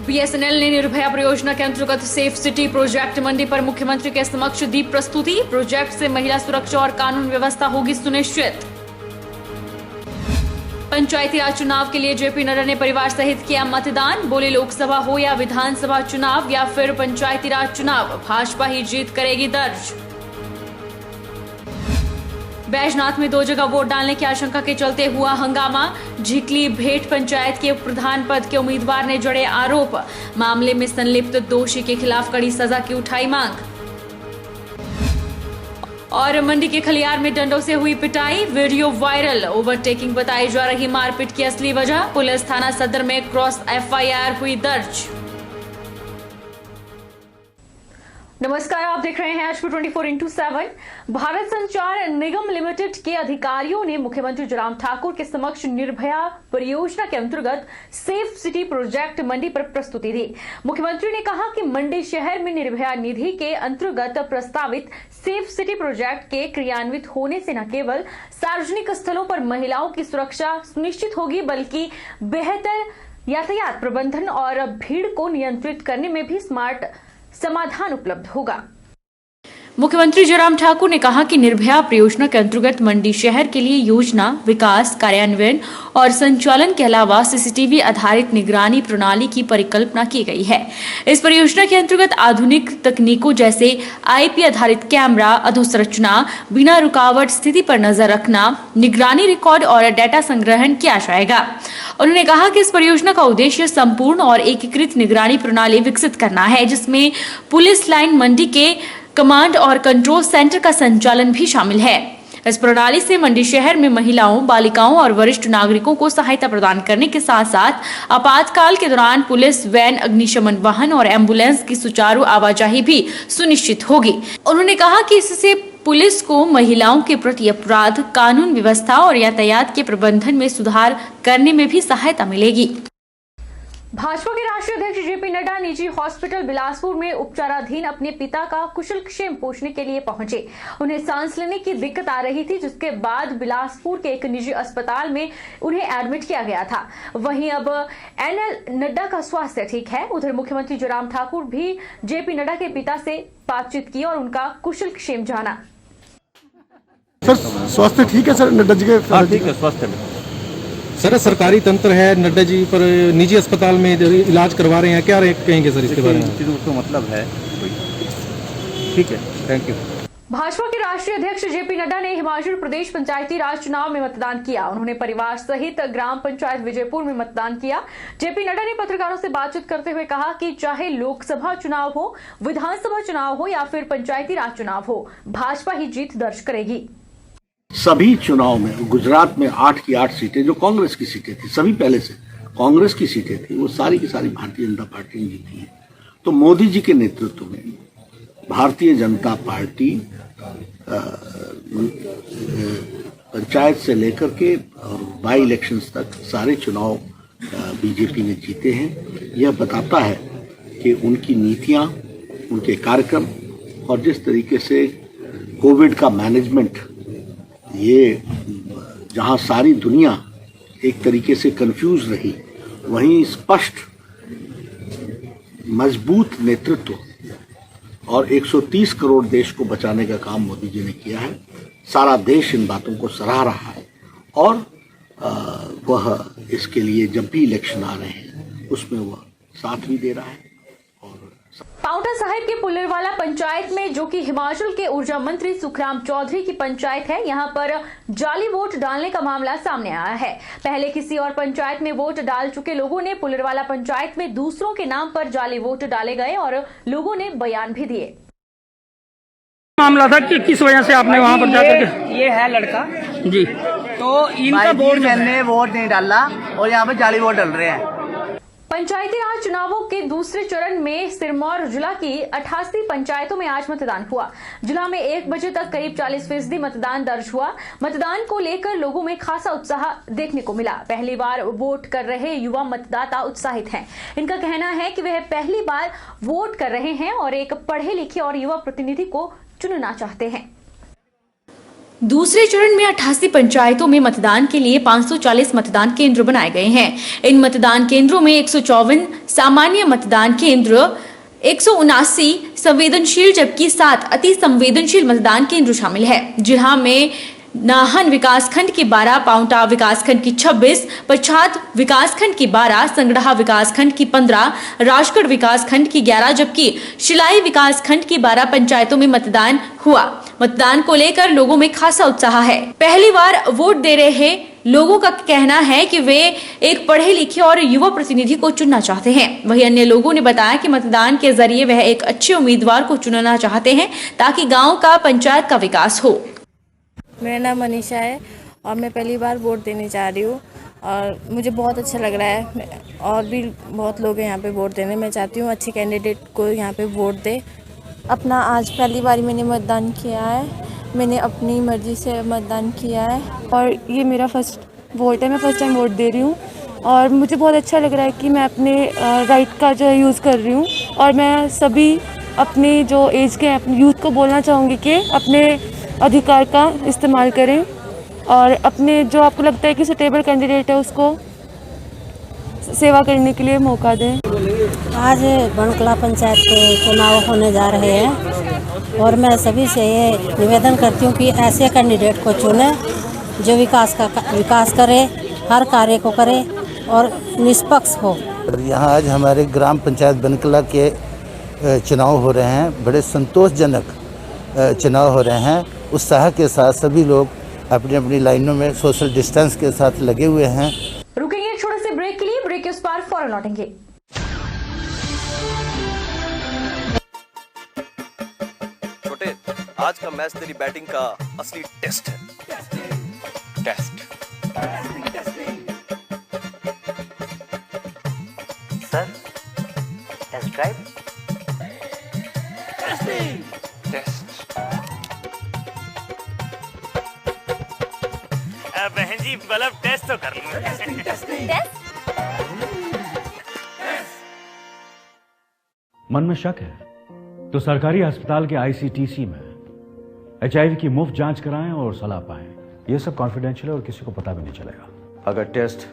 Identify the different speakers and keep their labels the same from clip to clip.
Speaker 1: BSNL ने निर्भया परियोजना के अंतर्गत सेफ सिटी प्रोजेक्ट मंडी पर मुख्यमंत्री के समक्ष दी प्रस्तुति। प्रोजेक्ट से महिला सुरक्षा और कानून व्यवस्था होगी सुनिश्चित। पंचायती राज चुनाव के लिए जेपी नड्डा ने परिवार सहित किया मतदान। बोले लोकसभा हो या विधानसभा चुनाव या फिर पंचायती राज चुनाव, भाजपा ही जीत करेगी दर्ज। बैजनाथ में 2 जगह वोट डालने की आशंका के चलते हुआ हंगामा। झिकली भेट पंचायत के प्रधान पद के उम्मीदवार ने जड़े आरोप। मामले में संलिप्त दोषी के खिलाफ कड़ी सजा की उठाई मांग। और मंडी के खलियार में डंडों से हुई पिटाई, वीडियो वायरल। ओवरटेकिंग बताई जा रही मारपीट की असली वजह। पुलिस थाना सदर में क्रॉस एफआईआर हुई दर्ज। नमस्कार, आप देख रहे हैं HP 24x7। भारत संचार निगम लिमिटेड के अधिकारियों ने मुख्यमंत्री जयराम ठाकुर के समक्ष निर्भया परियोजना के अंतर्गत सेफ सिटी प्रोजेक्ट मंडी पर प्रस्तुति दी। मुख्यमंत्री ने कहा कि मंडी शहर में निर्भया निधि के अंतर्गत प्रस्तावित सेफ सिटी प्रोजेक्ट के क्रियान्वित होने से न केवल सार्वजनिक स्थलों पर महिलाओं की सुरक्षा सुनिश्चित होगी, बल्कि बेहतर यातायात प्रबंधन और भीड़ को नियंत्रित करने में भी स्मार्ट समाधान उपलब्ध होगा। मुख्यमंत्री जयराम ठाकुर ने कहा कि निर्भया परियोजना के अंतर्गत मंडी शहर के लिए योजना, विकास, कार्यान्वयन और संचालन के अलावा सीसीटीवी आधारित निगरानी प्रणाली की परिकल्पना की गई है। इस परियोजना के अंतर्गत आधुनिक तकनीकों जैसे आईपी आधारित कैमरा, अधोसंरचना, बिना रुकावट स्थिति पर नजर रखना, निगरानी रिकॉर्ड और डेटा संग्रहण किया जाएगा। उन्होंने कहा कि इस परियोजना का उद्देश्य संपूर्ण और एकीकृत निगरानी प्रणाली विकसित करना है, जिसमें पुलिस लाइन मंडी के कमांड और कंट्रोल सेंटर का संचालन भी शामिल है। इस प्रणाली से मंडी शहर में महिलाओं, बालिकाओं और वरिष्ठ नागरिकों को सहायता प्रदान करने के साथ साथ आपातकाल के दौरान पुलिस वैन, अग्निशमन वाहन और एम्बुलेंस की सुचारू आवाजाही भी सुनिश्चित होगी। उन्होंने कहा कि इससे पुलिस को महिलाओं के प्रति अपराध, कानून व्यवस्था और यातायात के प्रबंधन में सुधार करने में भी सहायता मिलेगी। भाजपा के राष्ट्रीय अध्यक्ष जेपी नड्डा निजी हॉस्पिटल बिलासपुर में उपचाराधीन अपने पिता का कुशलक्षेम पूछने के लिए पहुंचे। उन्हें सांस लेने की दिक्कत आ रही थी, जिसके बाद बिलासपुर के एक निजी अस्पताल में उन्हें एडमिट किया गया था। वहीं अब एनएल नड्डा का स्वास्थ्य ठीक है। उधर मुख्यमंत्री जयराम ठाकुर भी जेपी नड्डा के पिता से बातचीत की और उनका कुशलक्षेम जाना।
Speaker 2: सर, स्वास्थ्य ठीक है सर नड्डा जी के?
Speaker 3: ठीक है, स्वास्थ्य में
Speaker 4: सर सरकारी तंत्र है, नड्डा जी पर निजी अस्पताल में इलाज करवा रहे हैं, क्या कहेंगे सर इसके बारे में?
Speaker 3: उसको मतलब है, ठीक है, थैंक यू।
Speaker 1: भाजपा के राष्ट्रीय अध्यक्ष जेपी नड्डा ने हिमाचल प्रदेश पंचायती राज चुनाव में मतदान किया। उन्होंने परिवार सहित ग्राम पंचायत विजयपुर में मतदान किया। जेपी नड्डा ने पत्रकारों से बातचीत करते हुए कहा कि चाहे लोकसभा चुनाव हो, विधानसभा चुनाव हो या फिर पंचायती राज चुनाव हो, भाजपा ही जीत दर्ज करेगी।
Speaker 5: सभी चुनाव में गुजरात में 8 की 8 सीटें जो कांग्रेस की सीटें थी, सभी पहले से कांग्रेस की सीटें थी, वो सारी की सारी भारतीय जनता पार्टी ने जीती है। तो मोदी जी के नेतृत्व में भारतीय जनता पार्टी पंचायत से लेकर के और बाई इलेक्शंस तक सारे चुनाव बीजेपी ने जीते हैं। यह बताता है कि उनकी नीतियां, उनके कार्यक्रम और जिस तरीके से कोविड का मैनेजमेंट, ये जहां सारी दुनिया एक तरीके से कंफ्यूज रही, वहीं स्पष्ट मजबूत नेतृत्व और 130 करोड़ देश को बचाने का काम मोदी जी ने किया है। सारा देश इन बातों को सराह रहा है और वह इसके लिए जब भी इलेक्शन आ रहे हैं उसमें वह साथ भी दे रहा है।
Speaker 1: पांवटा साहिब के पुल्लरवाला पंचायत में, जो कि हिमाचल के ऊर्जा मंत्री सुखराम चौधरी की पंचायत है, यहां पर जाली वोट डालने का मामला सामने आया है। पहले किसी और पंचायत में वोट डाल चुके लोगों ने पुल्लरवाला पंचायत में दूसरों के नाम पर जाली वोट डाले गए और लोगों ने बयान भी दिए।
Speaker 6: मामला था कि किस वजह से आपने वहां पर जाकर
Speaker 7: ये है लड़का
Speaker 6: जी, तो इनका वोट
Speaker 7: मैंने वोट नहीं डाला और यहाँ पे जाली वोट डल रहे हैं।
Speaker 1: पंचायती राज चुनावों के दूसरे चरण में सिरमौर जिला की 88 पंचायतों में आज मतदान हुआ। जिला में 1 बजे तक करीब 40% मतदान दर्ज हुआ। मतदान को लेकर लोगों में खासा उत्साह देखने को मिला। पहली बार वोट कर रहे युवा मतदाता उत्साहित हैं। इनका कहना है कि वह पहली बार वोट कर रहे हैं और एक पढ़े लिखे और युवा प्रतिनिधि को चुनना चाहते हैं। दूसरे चरण में 88 पंचायतों में मतदान के लिए 540 मतदान केंद्र बनाए गए हैं। इन मतदान केंद्रों में 154 सामान्य मतदान केंद्र, 179 संवेदनशील जबकि 7 अति संवेदनशील मतदान केंद्र शामिल है। जिला में नाहन विकासखंड की 12, पांवटा विकासखंड की 26, पच्छाद विकासखंड की 12, संगड़ाहा विकासखंड की 15, राजगढ़ विकासखंड की 11 जबकि शिलाई विकासखंड की 12 पंचायतों में मतदान हुआ। मतदान को लेकर लोगों में खासा उत्साह है। पहली बार वोट दे रहे लोगों का कहना है कि वे एक पढ़े लिखे और युवा प्रतिनिधि को चुनना चाहते हैं। वहीं अन्य लोगों ने बताया कि मतदान के जरिए वह एक अच्छे उम्मीदवार को चुनना चाहते हैं ताकि गाँव का पंचायत का विकास हो।
Speaker 8: मेरा नाम मनीषा है और मैं पहली बार वोट देने जा रही हूँ और मुझे बहुत अच्छा लग रहा है। और भी बहुत लोग हैं यहाँ पे वोट देने। मैं चाहती हूँ अच्छे कैंडिडेट को यहाँ पे वोट दे। अपना आज पहली बार मैंने मतदान किया है। मैंने अपनी मर्ज़ी से मतदान किया है और ये मेरा फर्स्ट वोट है। मैं फर्स्ट टाइम वोट दे रही हूँ और मुझे बहुत अच्छा लग रहा है कि मैं अपने राइट का जो है यूज़ कर रही हूँ। और मैं सभी अपनी जो एज के अपने यूथ को बोलना चाहूँगी कि अपने अधिकार का इस्तेमाल करें और अपने जो आपको लगता है कि सुटेबल कैंडिडेट है उसको सेवा करने के लिए मौका दें।
Speaker 9: आज बनकला पंचायत के चुनाव होने जा रहे हैं और मैं सभी से ये निवेदन करती हूँ कि ऐसे कैंडिडेट को चुने जो विकास करे, हर कार्य को करे और निष्पक्ष हो।
Speaker 10: यहाँ आज हमारे ग्राम पंचायत बनकला के चुनाव हो रहे हैं। बड़े संतोषजनक चुनाव हो रहे हैं। उत्साह के साथ सभी लोग अपनी अपनी लाइनों में सोशल डिस्टेंस के साथ लगे हुए हैं।
Speaker 1: रुकेंगे एक छोटे से ब्रेक के लिए। ब्रेक के उस पार फौरन लौटेंगे।
Speaker 11: छोटे, आज का मैच तेरी बैटिंग का असली टेस्ट है। Test
Speaker 7: sir, test drive.
Speaker 11: Test
Speaker 6: बहन जी मतलब टेस्ट तो कर लूं।
Speaker 12: मन में शक है तो सरकारी अस्पताल के आईसीटीसी में एचआईवी की मुफ्त जांच कराएं और सलाह पाएं। यह सब कॉन्फिडेंशियल है और किसी को पता भी नहीं चलेगा। अगर टेस्ट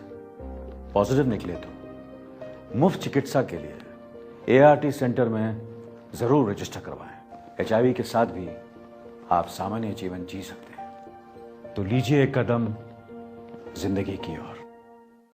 Speaker 12: पॉजिटिव निकले तो मुफ्त चिकित्सा के लिए एआरटी सेंटर में जरूर रजिस्टर करवाएं। एचआईवी के साथ भी आप सामान्य जीवन जी सकते हैं। तो लीजिए एक कदम जिंदगी की ओर।